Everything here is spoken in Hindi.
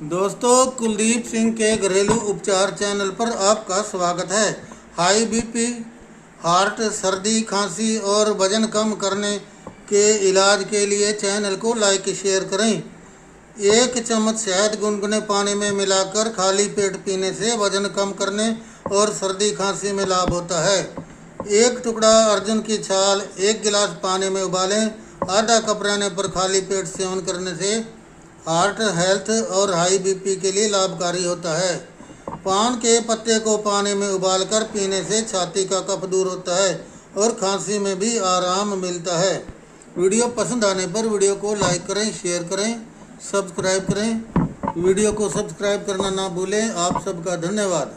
दोस्तों, कुलदीप सिंह के घरेलू उपचार चैनल पर आपका स्वागत है। हाई बीपी, हार्ट, सर्दी, खांसी और वजन कम करने के इलाज के लिए चैनल को लाइक शेयर करें। 1 चम्मच शहद गुनगुने पानी में मिलाकर खाली पेट पीने से वजन कम करने और सर्दी खांसी में लाभ होता है। 1 टुकड़ा अर्जुन की छाल 1 गिलास पानी में उबालें। आधा कप रहने पर खाली पेट सेवन करने से हार्ट हेल्थ और हाई बीपी के लिए लाभकारी होता है। पान के पत्ते को पानी में उबालकर पीने से छाती का कफ दूर होता है और खांसी में भी आराम मिलता है। वीडियो पसंद आने पर वीडियो को लाइक करें, शेयर करें, सब्सक्राइब करें। वीडियो को सब्सक्राइब करना ना भूलें। आप सबका धन्यवाद।